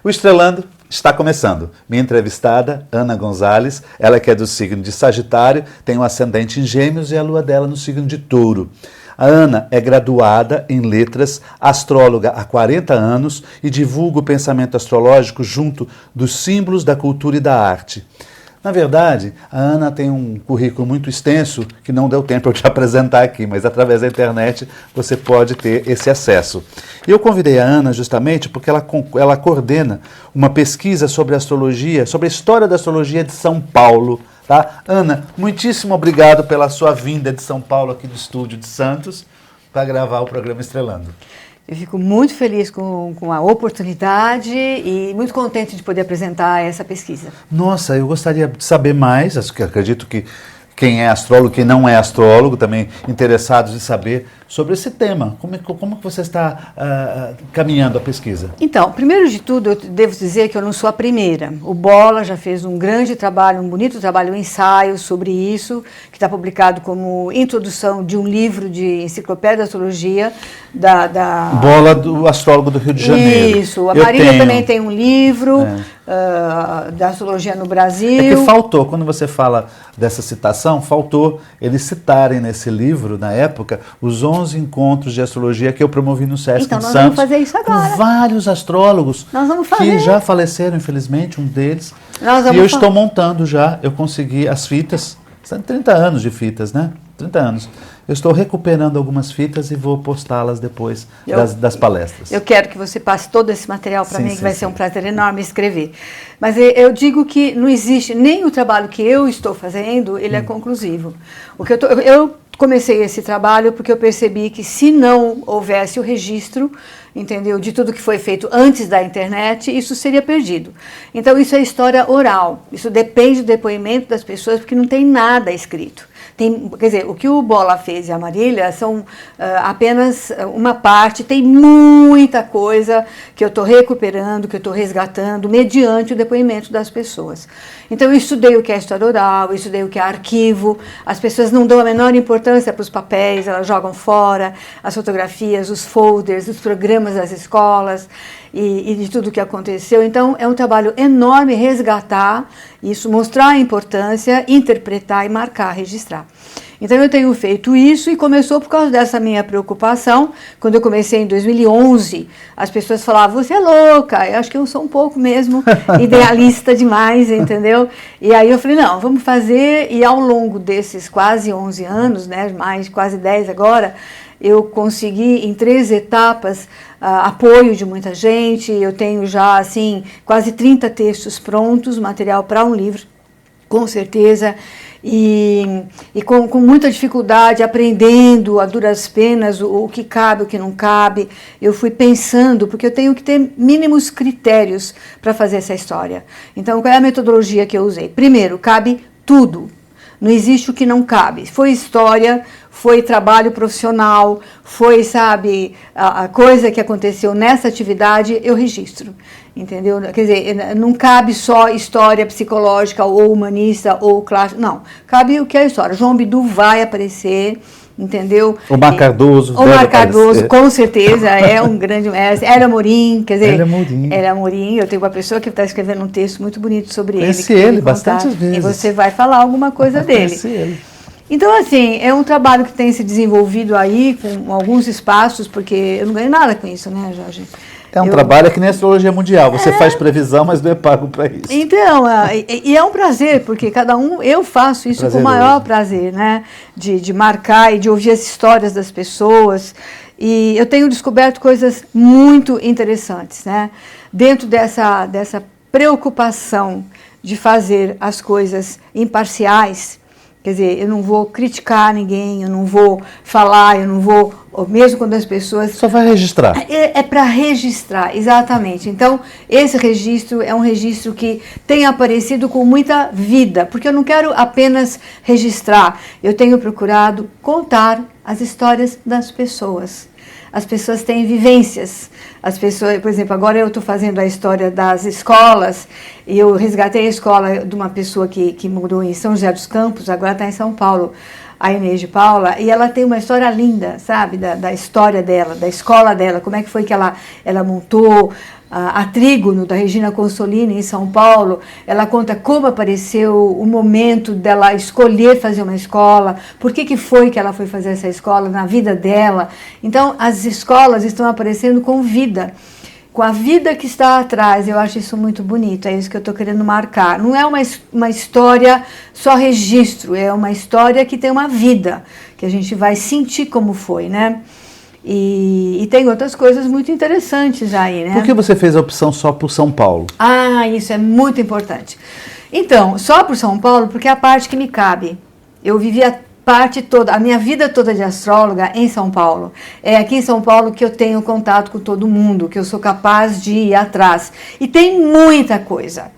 O Estrelando está começando. Minha entrevistada, Ana Gonzalez, ela que é do signo de Sagitário, tem um ascendente em Gêmeos e a lua dela no signo de Touro. A Ana é graduada em letras, astróloga há 40 anos e divulga o pensamento astrológico junto dos símbolos da cultura e da arte. Na verdade, a Ana tem um currículo muito extenso que não deu tempo eu te apresentar aqui, mas através da internet você pode ter esse acesso. E eu convidei a Ana justamente porque ela coordena uma pesquisa sobre astrologia, sobre a história da astrologia de São Paulo. Tá? Ana, muitíssimo obrigado pela sua vinda de São Paulo aqui do estúdio de Santos para gravar o programa Estrelando. Eu fico muito feliz com a oportunidade e muito contente de poder apresentar essa pesquisa. Nossa, eu gostaria de saber mais, acredito que quem é astrólogo, quem não é astrólogo, também interessados em saber sobre esse tema. Como que você está caminhando a pesquisa? Então, primeiro de tudo, eu devo dizer que eu não sou a primeira. O Bola já fez um grande trabalho, um bonito trabalho, um ensaio sobre isso, que está publicado como introdução de um livro de enciclopédia da astrologia. Bola, do astrólogo do Rio de Janeiro. Isso, a Marília também tem um livro da astrologia no Brasil. É que faltou, quando você fala dessa citação, faltou eles citarem nesse livro, na época, os 11 encontros de astrologia que eu promovi no Sesc de Santos. Então, nós vamos fazer isso agora. Com vários astrólogos que já faleceram, infelizmente, um deles. E eu estou montando já, eu consegui as fitas, são 30 anos de fitas, né? 30 anos. Eu estou recuperando algumas fitas e vou postá-las depois das palestras. Eu quero que você passe todo esse material para mim, que vai ser um prazer enorme escrever. Mas eu digo que não existe, nem o trabalho que eu estou fazendo, ele é conclusivo. Eu comecei esse trabalho porque eu percebi que se não houvesse o registro, entendeu, de tudo que foi feito antes da internet, isso seria perdido. Então isso é história oral, isso depende do depoimento das pessoas, porque não tem nada escrito. Quer dizer, o que o Bola fez e a Marília são apenas uma parte, tem muita coisa que eu estou recuperando, que eu estou resgatando, mediante o depoimento das pessoas. Então, eu estudei o que é história oral, eu estudei o que é arquivo, as pessoas não dão a menor importância para os papéis, elas jogam fora as fotografias, os folders, os programas das escolas e de tudo o que aconteceu. Então, é um trabalho enorme resgatar isso, mostrar a importância, interpretar e marcar, registrar. Então, eu tenho feito isso e começou por causa dessa minha preocupação. Quando eu comecei em 2011, as pessoas falavam, você é louca. Eu acho que eu sou um pouco mesmo idealista demais, entendeu? E aí eu falei, não, vamos fazer. E ao longo desses quase 11 anos, né, mais quase 10 agora, eu consegui em 3 etapas apoio de muita gente. Eu tenho já, assim, quase 30 textos prontos, material para um livro, com certeza. E com muita dificuldade, aprendendo a duras penas o que cabe, o que não cabe. Eu fui pensando, porque eu tenho que ter mínimos critérios para fazer essa história. Então, qual é a metodologia que eu usei? Primeiro, cabe tudo. Não existe o que não cabe. Foi história, foi trabalho profissional, foi, sabe, a coisa que aconteceu nessa atividade, eu registro, entendeu? Quer dizer, não cabe só história psicológica ou humanista ou clássica, não. Cabe o que é a história. João Bidu vai aparecer, entendeu? Omar Cardoso. Omar Cardoso, com certeza, é um grande mestre. Hélio Amorim, quer dizer... Hélio Amorim, eu tenho uma pessoa que está escrevendo um texto muito bonito sobre ele. Conheci ele bastantes vezes. E você vai falar alguma coisa dele. Conheci ele. Então, assim, é um trabalho que tem se desenvolvido aí com alguns espaços, porque eu não ganho nada com isso, né, Jorge? É um trabalho que nem a astrologia mundial, você faz previsão, mas não é pago para isso. Então, e é um prazer, porque cada um, eu faço isso com o maior prazer, né, de marcar e de ouvir as histórias das pessoas, e eu tenho descoberto coisas muito interessantes, né, dentro dessa preocupação de fazer as coisas imparciais. Quer dizer, eu não vou criticar ninguém, eu não vou falar, eu não vou, mesmo quando as pessoas... Só vai registrar. É para registrar, exatamente. Então, esse registro é um registro que tem aparecido com muita vida, porque eu não quero apenas registrar, eu tenho procurado contar as histórias das pessoas. As pessoas têm vivências. As pessoas, por exemplo, agora eu estou fazendo a história das escolas e eu resgatei a escola de uma pessoa que morou em São José dos Campos, agora está em São Paulo, a Inês de Paula, e ela tem uma história linda, sabe, da história dela, da escola dela, como é que foi que ela montou, a Trígono, da Regina Consolini, em São Paulo, ela conta como apareceu o momento dela escolher fazer uma escola, por que foi que ela foi fazer essa escola na vida dela. Então, as escolas estão aparecendo com vida, com a vida que está atrás. Eu acho isso muito bonito, é isso que eu estou querendo marcar. Não é uma história só registro, é uma história que tem uma vida, que a gente vai sentir como foi, né? E tem outras coisas muito interessantes aí, né? Por que você fez a opção só por São Paulo? Ah, isso é muito importante. Então, só por São Paulo, porque é a parte que me cabe. Eu vivi a minha vida toda de astróloga em São Paulo. É aqui em São Paulo que eu tenho contato com todo mundo, que eu sou capaz de ir atrás. E tem muita coisa.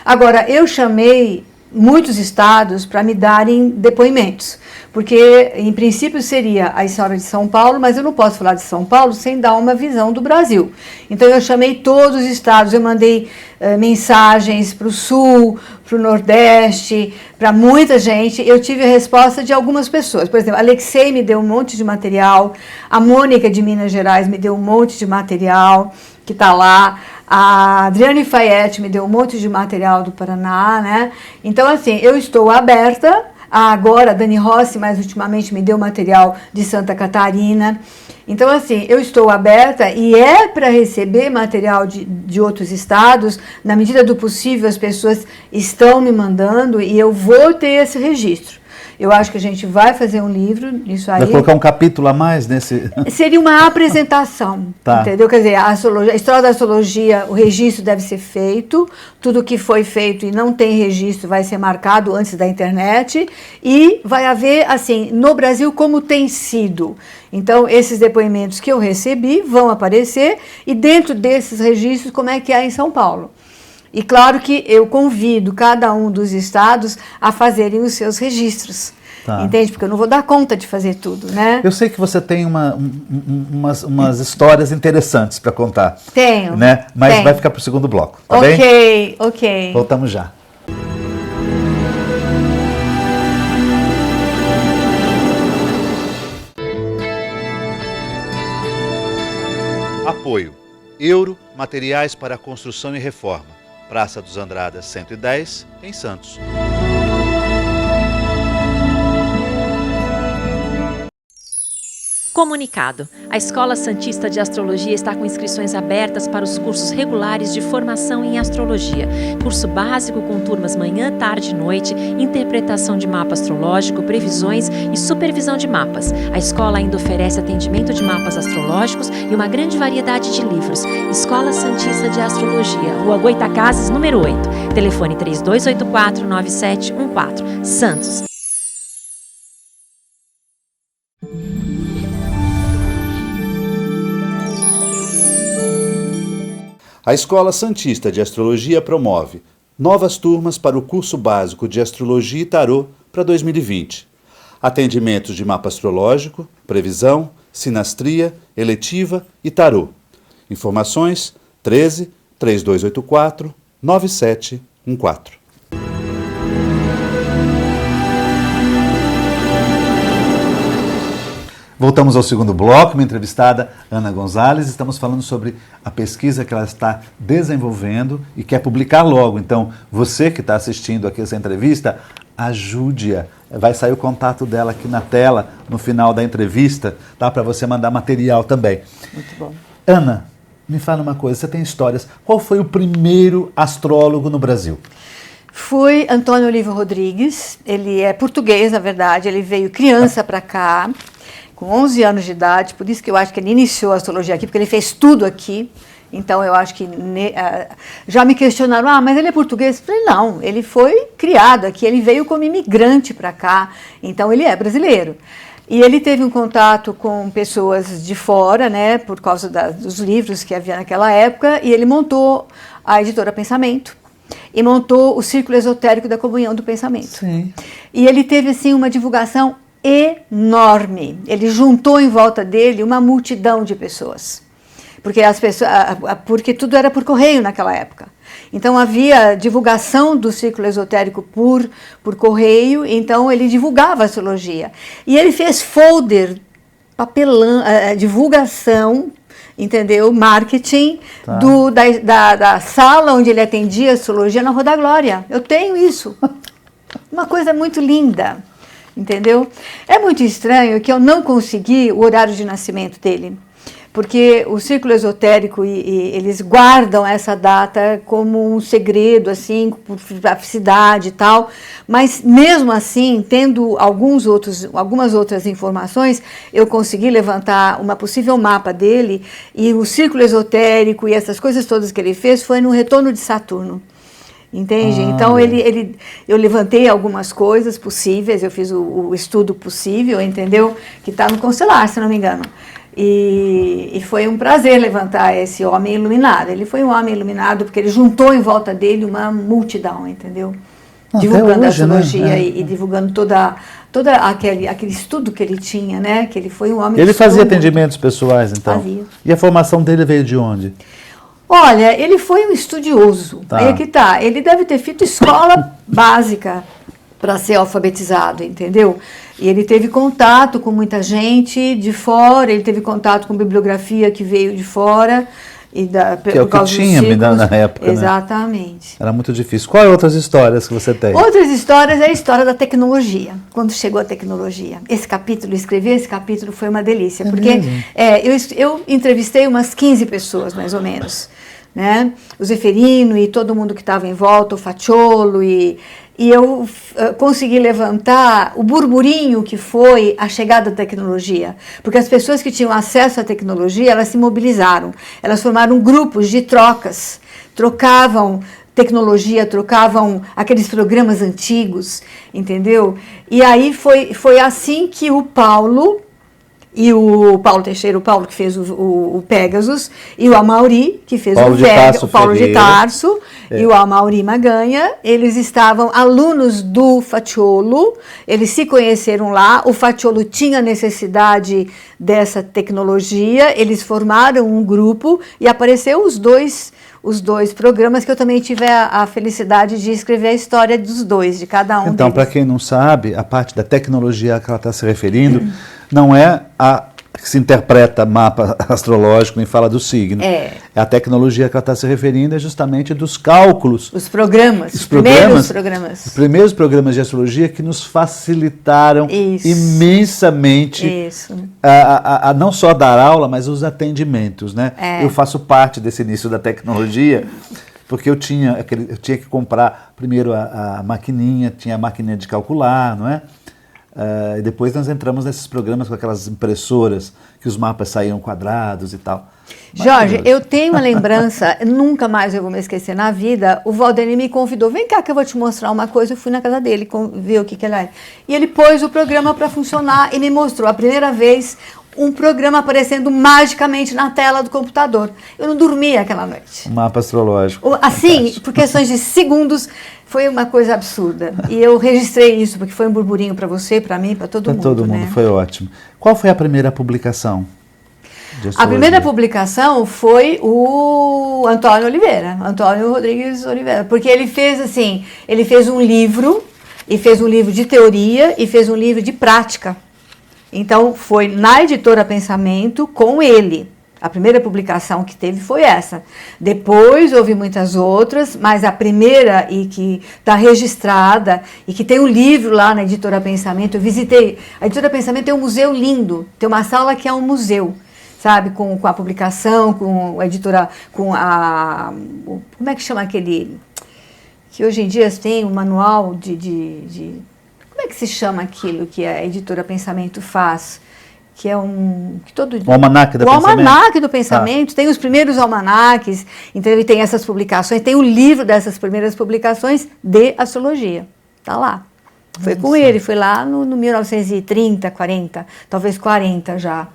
Agora, eu chamei muitos estados para me darem depoimentos, porque em princípio seria a história de São Paulo, mas eu não posso falar de São Paulo sem dar uma visão do Brasil. Então eu chamei todos os estados, eu mandei mensagens para o Sul, para o Nordeste, para muita gente. Eu tive a resposta de algumas pessoas. Por exemplo, a Alexei me deu um monte de material, a Mônica de Minas Gerais me deu um monte de material que está lá, a Adriane Fayette me deu um monte de material do Paraná, né? Então, assim, eu estou aberta. Agora, a Dani Rossi, mais ultimamente, me deu material de Santa Catarina. Então, assim, eu estou aberta e é para receber material de outros estados. Na medida do possível, as pessoas estão me mandando e eu vou ter esse registro. Eu acho que a gente vai fazer um livro, isso aí. Vai colocar um capítulo a mais nesse... Seria uma apresentação, tá. Entendeu? Quer dizer, a história da astrologia, o registro deve ser feito, tudo que foi feito e não tem registro vai ser marcado antes da internet, e vai haver, assim, no Brasil, como tem sido. Então, esses depoimentos que eu recebi vão aparecer, e dentro desses registros, como é que é em São Paulo. E claro que eu convido cada um dos estados a fazerem os seus registros, tá. Entende? Porque eu não vou dar conta de fazer tudo, né? Eu sei que você tem umas histórias interessantes para contar. Tenho. Né? Mas tenho. Vai ficar para o segundo bloco, tá bem? Ok. Voltamos já. Apoio. Euro, materiais para construção e reforma. Praça dos Andradas 110, em Santos. Comunicado. A Escola Santista de Astrologia está com inscrições abertas para os cursos regulares de formação em astrologia. Curso básico com turmas manhã, tarde e noite, interpretação de mapa astrológico, previsões e supervisão de mapas. A escola ainda oferece atendimento de mapas astrológicos e uma grande variedade de livros. Escola Santista de Astrologia, Rua Goitacazes, número 8. Telefone 3284-9714. Santos. A Escola Santista de Astrologia promove novas turmas para o curso básico de Astrologia e Tarô para 2020. Atendimentos de mapa astrológico, previsão, sinastria, eletiva e tarô. Informações 13 3284 9714. Voltamos ao segundo bloco, minha entrevistada Ana Gonzalez. Estamos falando sobre a pesquisa que ela está desenvolvendo e quer publicar logo. Então, você que está assistindo aqui essa entrevista, ajude-a. Vai sair o contato dela aqui na tela, no final da entrevista, tá? Para você mandar material também. Muito bom. Ana, me fala uma coisa, você tem histórias. Qual foi o primeiro astrólogo no Brasil? Foi Antônio Oliva Rodrigues. Ele é português, na verdade. Ele veio criança para cá, com 11 anos de idade, por isso que eu acho que ele iniciou a astrologia aqui, porque ele fez tudo aqui. Então, eu acho que já me questionaram, mas ele é português? Eu falei, não, ele foi criado aqui, ele veio como imigrante para cá, então ele é brasileiro. E ele teve um contato com pessoas de fora, né, por causa dos livros que havia naquela época, e ele montou a editora Pensamento, e montou o Círculo Esotérico da Comunhão do Pensamento. Sim. E ele teve, assim, uma divulgação enorme. Ele juntou em volta dele uma multidão de pessoas. Porque tudo era por correio naquela época. Então havia divulgação do círculo esotérico por correio, então ele divulgava a astrologia. E ele fez folder papelão, divulgação, entendeu? Marketing Tá. da sala onde ele atendia astrologia na Rua da Glória. Eu tenho isso. Uma coisa muito linda, entendeu? É muito estranho que eu não consegui o horário de nascimento dele, porque o círculo esotérico eles guardam essa data como um segredo, assim, por privacidade e tal, mas mesmo assim, tendo algumas outras informações, eu consegui levantar uma possível mapa dele, e o círculo esotérico e essas coisas todas que ele fez foi no retorno de Saturno. Entende? Então, eu levantei algumas coisas possíveis, eu fiz o estudo possível, entendeu? Que está no Constelar, se não me engano. E foi um prazer levantar esse homem iluminado. Ele foi um homem iluminado porque ele juntou em volta dele uma multidão, entendeu? Divulgando hoje, a astrologia, né? e divulgando todo aquele estudo que ele tinha, né? Que ele foi um homem... Ele fazia atendimentos pessoais, então? Fazia. E a formação dele veio de onde? Olha, ele foi um estudioso. Tá. Aí é que tá. Ele deve ter feito escola básica para ser alfabetizado, entendeu? E ele teve contato com muita gente de fora, ele teve contato com bibliografia que veio de fora. Que é o que tinha na época, né? Exatamente. Era muito difícil. Quais outras histórias que você tem? Outras histórias é a história da tecnologia, quando chegou a tecnologia. Escrever esse capítulo foi uma delícia, porque eu entrevistei umas 15 pessoas, mais ou menos, né? O Zeferino e todo mundo que estava em volta, o Facciolo, e eu consegui levantar o burburinho que foi a chegada da tecnologia, porque as pessoas que tinham acesso à tecnologia, elas se mobilizaram, elas formaram grupos de trocas, trocavam tecnologia, trocavam aqueles programas antigos, entendeu? E aí foi assim que o Paulo e o Paulo Teixeira, o Paulo que fez o Pegasus, e o Amaury, que fez o Paulo de Tarso, e o Amaury Maganha, eles estavam alunos do Facciolo, eles se conheceram lá, o Facciolo tinha necessidade dessa tecnologia, eles formaram um grupo e apareceu os dois programas, que eu também tive a felicidade de escrever a história dos dois, de cada um deles. Então, para quem não sabe, a parte da tecnologia a que ela está se referindo não é a que se interpreta mapa astrológico e fala do signo. É a tecnologia que ela está se referindo, é justamente dos cálculos. Os primeiros programas de astrologia que nos facilitaram imensamente a não só dar aula, mas os atendimentos, né? Eu faço parte desse início da tecnologia, porque eu tinha que comprar primeiro a maquininha, tinha a maquininha de calcular, não é? E depois nós entramos nesses programas com aquelas impressoras que os mapas saíam quadrados e tal. Jorge, eu tenho uma lembrança, nunca mais eu vou me esquecer na vida. O Valdemir me convidou, vem cá que eu vou te mostrar uma coisa. Eu fui na casa dele, ver o que ela é. E ele pôs o programa para funcionar e me mostrou a primeira vez um programa aparecendo magicamente na tela do computador. Eu não dormia aquela noite. Um mapa astrológico. Assim, fantástico. por questões de segundos, foi uma coisa absurda. E eu registrei isso, porque foi um burburinho para você, para mim, para todo mundo. Para todo mundo, né? Foi ótimo. Qual foi a primeira publicação de astrologia? A primeira publicação foi o Antônio Rodrigues Oliveira, porque ele fez um livro, e fez um livro de teoria, e fez um livro de prática. Então, foi na Editora Pensamento com ele. A primeira publicação que teve foi essa. Depois houve muitas outras, mas a primeira, e que está registrada, e que tem um livro lá na Editora Pensamento, eu visitei. A Editora Pensamento tem um museu lindo, tem uma sala que é um museu, sabe? Com a publicação, com a editora, como é que chama aquele... Que hoje em dia tem um manual como é que se chama aquilo que a Editora Pensamento faz? Que é o Almanaque do Pensamento. O Almanaque do Pensamento, tem os primeiros almanaques, então ele tem essas publicações, tem o livro dessas primeiras publicações de astrologia, está lá. Foi com ele, foi lá no 1930, 40, talvez 40 já.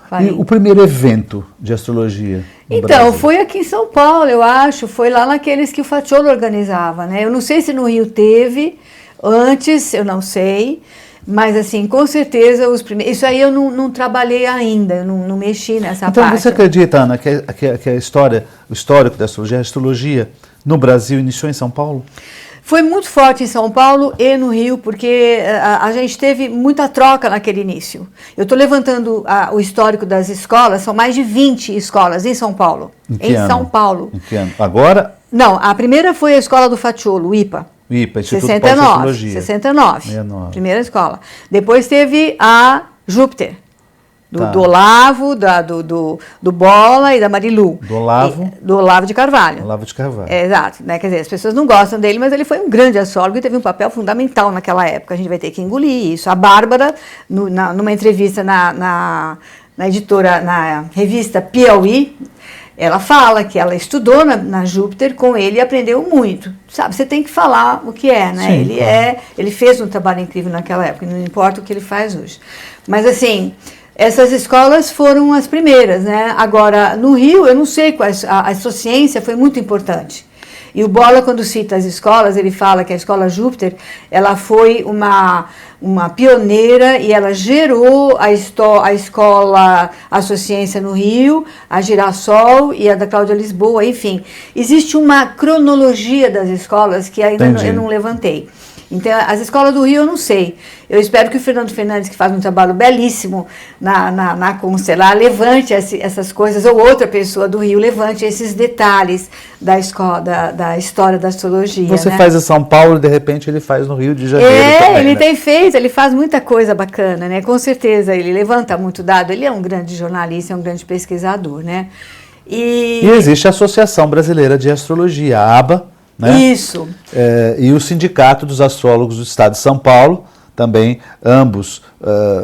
40. E o primeiro evento de astrologia? Então, Brasil? foi aqui em São Paulo, eu acho, foi lá naqueles que o Facciolo organizava, né? Eu não sei se no Rio teve, antes, eu não sei, mas assim, com certeza os primeiros... Isso aí eu não trabalhei ainda, eu não mexi nessa parte. Então você acredita, Ana, que o histórico da astrologia, a astrologia no Brasil iniciou em São Paulo? Foi muito forte em São Paulo e no Rio, porque a gente teve muita troca naquele início. Eu estou levantando o histórico das escolas, são mais de 20 escolas em São Paulo. Em São Paulo. Em que ano? Agora? Não, a primeira foi a escola do Fatiolo, o IPA. O IPA, Instituto 69, de 69, 69. Primeira escola. Depois teve a Júpiter. Tá. Do Olavo, do Bola e da Marilu. Do Olavo? Do Olavo de Carvalho. Olavo de Carvalho. Exato. Né? Quer dizer, as pessoas não gostam dele, mas ele foi um grande astrólogo e teve um papel fundamental naquela época. A gente vai ter que engolir isso. A Bárbara, numa entrevista na editora, na revista Piauí, ela fala que ela estudou na Júpiter com ele e aprendeu muito. Sabe, você tem que falar o que é, né? Sim, claro. Ele fez um trabalho incrível naquela época, não importa o que ele faz hoje. Mas assim, essas escolas foram as primeiras, né? Agora, no Rio, eu não sei quais, a astrociência foi muito importante. E o Bola, quando cita as escolas, ele fala que a escola Júpiter, ela foi uma pioneira e ela gerou a escola Astrociência no Rio, a Girassol e a da Cláudia Lisboa, enfim. Existe uma cronologia das escolas que ainda eu não levantei. Então, as escolas do Rio eu não sei. Eu espero que o Fernando Fernandes, que faz um trabalho belíssimo na Constelar, levante essas coisas, ou outra pessoa do Rio levante esses detalhes da história da astrologia. Você, né? faz em São Paulo e de repente ele faz no Rio de Janeiro também, ele né? tem feito, ele faz muita coisa bacana, né? Com certeza, ele levanta muito dado, ele é um grande jornalista, é um grande pesquisador, né? E existe a Associação Brasileira de Astrologia, a ABA, né? Isso. E o Sindicato dos Astrólogos do Estado de São Paulo, também, ambos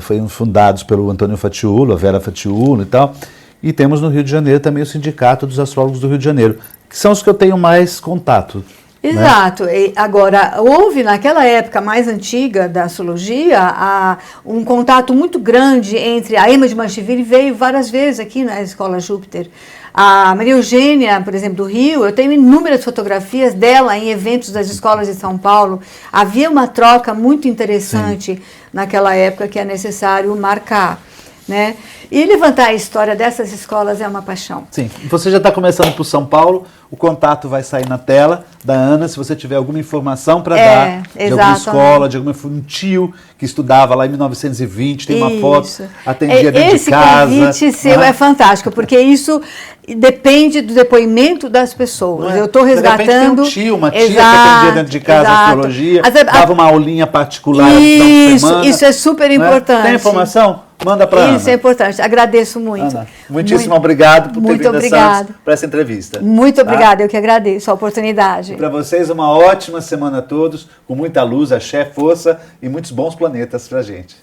foram fundados pelo Antônio Fatiulo, a Vera Fatiulo e tal. E temos no Rio de Janeiro também o Sindicato dos Astrólogos do Rio de Janeiro, que são os que eu tenho mais contato. Exato. Né? Agora, houve naquela época mais antiga da astrologia um contato muito grande entre a Emma de Mancheville, veio várias vezes aqui na Escola Júpiter. A Maria Eugênia, por exemplo, do Rio, eu tenho inúmeras fotografias dela em eventos das escolas de São Paulo. Havia uma troca muito interessante naquela época que é necessário marcar. Né? E levantar a história dessas escolas é uma paixão. Sim, você já está começando por São Paulo, o contato vai sair na tela da Ana, se você tiver alguma informação para dar de alguma escola, de um tio que estudava lá em 1920, tem uma foto, atendia dentro de casa. Esse convite seu é fantástico, porque isso depende do depoimento das pessoas. Eu estou resgatando... De repente tem um tio, uma tia que atendia dentro de casa a astrologia, dava uma aulinha particular no final de semana. Isso é super importante. Tem informação? Manda para Ana. Isso é importante. Agradeço muito. Ana, muitíssimo obrigado por ter vindo a Santos para essa entrevista. Muito obrigada, eu que agradeço a oportunidade. Para vocês, uma ótima semana a todos, com muita luz, axé, força e muitos bons planetas para a gente.